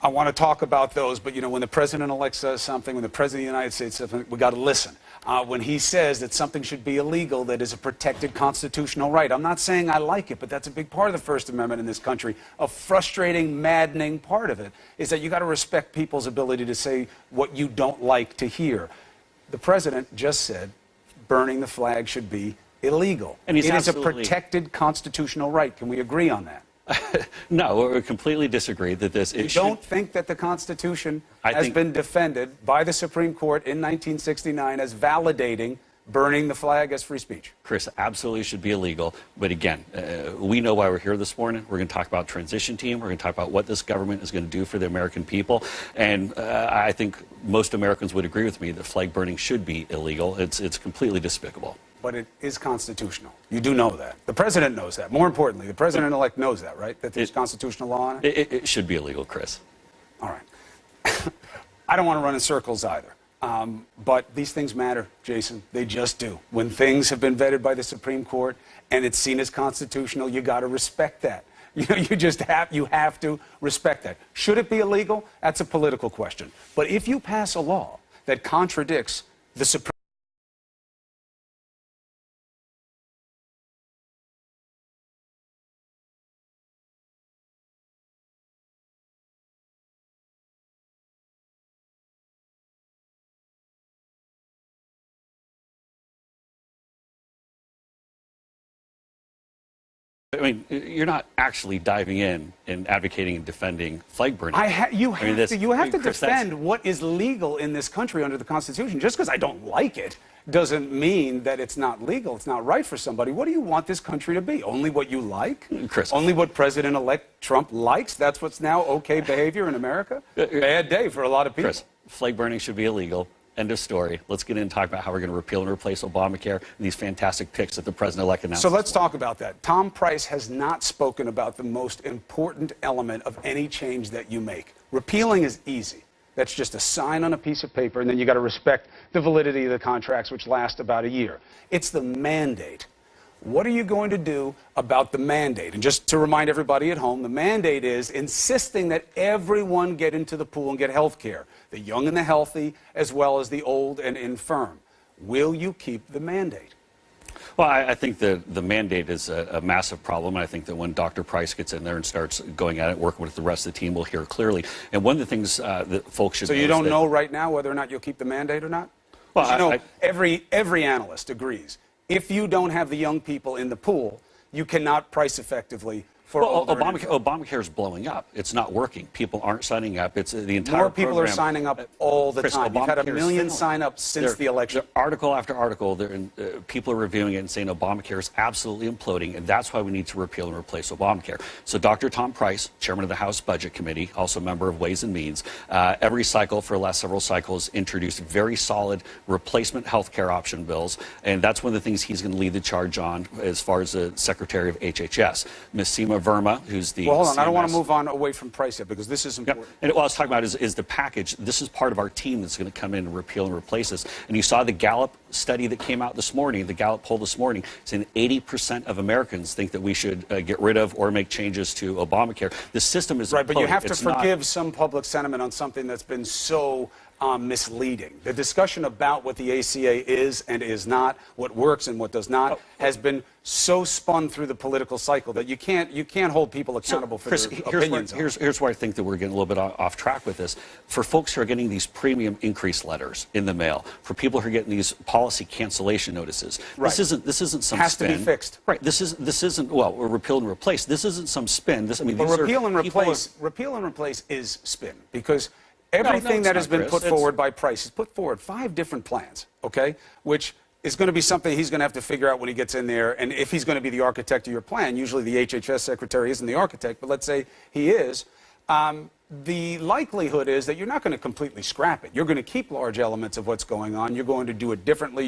I want to talk about those, but when the president-elect says something, when the president of the United States says something, we got to listen. When he says that something should be illegal that is a protected constitutional right, I'm not saying I like it, but that's a big part of the First Amendment in this country. A frustrating, maddening part of it is that you got to respect people's ability to say what you don't like to hear. The president just said burning the flag should be illegal. And it is a protected constitutional right. Can we agree on that? No, we completely disagree that this issue... You don't think that the Constitution has been defended by the Supreme Court in 1969 as validating burning the flag as free speech? Chris, absolutely should be illegal. But again, we know why we're here this morning. We're going to talk about transition team. We're going to talk about what this government is going to do for the American people. And I think most Americans would agree with me that flag burning should be illegal. It's completely despicable. But it is constitutional. You do know that. The president knows that. More importantly, the president-elect knows that, right? That there's constitutional law on it? It should be illegal, Chris. All right. I don't want to run in circles either. But these things matter, Jason. They just do. When things have been vetted by the Supreme Court and it's seen as constitutional, you got to respect that. You have to respect that. Should it be illegal? That's a political question. But if you pass a law that contradicts the Supreme I mean, you're not actually diving in and advocating and defending flag burning. You have to defend what is legal in this country under the Constitution. Just because I don't like it doesn't mean that it's not legal. It's not right for somebody. What do you want this country to be? Only what you like? Chris. Only what President-elect Trump likes? That's what's now okay behavior in America? Bad day for a lot of people. Chris, flag burning should be illegal. End of story. Let's get in and talk about how we're going to repeal and replace Obamacare and these fantastic picks that the president-elect announced. So let's talk about that. Tom Price has not spoken about the most important element of any change that you make. Repealing is easy. That's just a sign on a piece of paper, and then you got to respect the validity of the contracts, which last about a year. It's the mandate. What are you going to do about the mandate? And just to remind everybody at home, the mandate is insisting that everyone get into the pool and get health care, the young and the healthy, as well as the old and infirm. Will you keep the mandate? Well, I think the mandate is a massive problem. And I think that when Dr. Price gets in there and starts going at it, working with the rest of the team, we'll hear clearly. And one of the things that folks should know. So you don't know right now whether or not you'll keep the mandate or not? Well, every analyst agrees. If you don't have the young people in the pool, you cannot price effectively for Obamacare is blowing up. It's not working. People aren't signing up. It's the entire More people are signing up all the time. You've had 1 million sign-ups since the election. Article after article, people are reviewing it and saying Obamacare is absolutely imploding, and that's why we need to repeal and replace Obamacare. So Dr. Tom Price, chairman of the House Budget Committee, also a member of Ways and Means, every cycle for the last several cycles introduced very solid replacement health care option bills, and that's one of the things he's going to lead the charge on as far as the Secretary of HHS. Ms. Seema Verma, who's the Well, hold on. I don't want to move on away from Price yet, because this is important. And what I was talking about is the package. This is part of our team that's going to come in and repeal and replace this. And you saw the Gallup study that came out this morning, the Gallup poll this morning, saying that 80% of Americans think that we should get rid of or make changes to Obamacare. The system is right, but you have to forgive some public sentiment on something that's been so misleading. The discussion about what the ACA is and is not, what works and what does not, has been so spun through the political cycle that you can't hold people accountable for their opinions. Here's where I think that we're getting a little bit off track with this. For folks who are getting these premium increase letters in the mail, for people who are getting these policy cancellation notices, right. This isn't some has spin. To be fixed. Right. This isn't we're repeal and replace. This isn't some spin. Repeal and replace is spin, because everything that has been put forward by Price has put forward 5 different plans, okay, which is going to be something he's going to have to figure out when he gets in there. And if he's going to be the architect of your plan, usually the HHS secretary isn't the architect, but let's say he is, the likelihood is that you're not going to completely scrap it. You're going to keep large elements of what's going on. You're going to do it differently.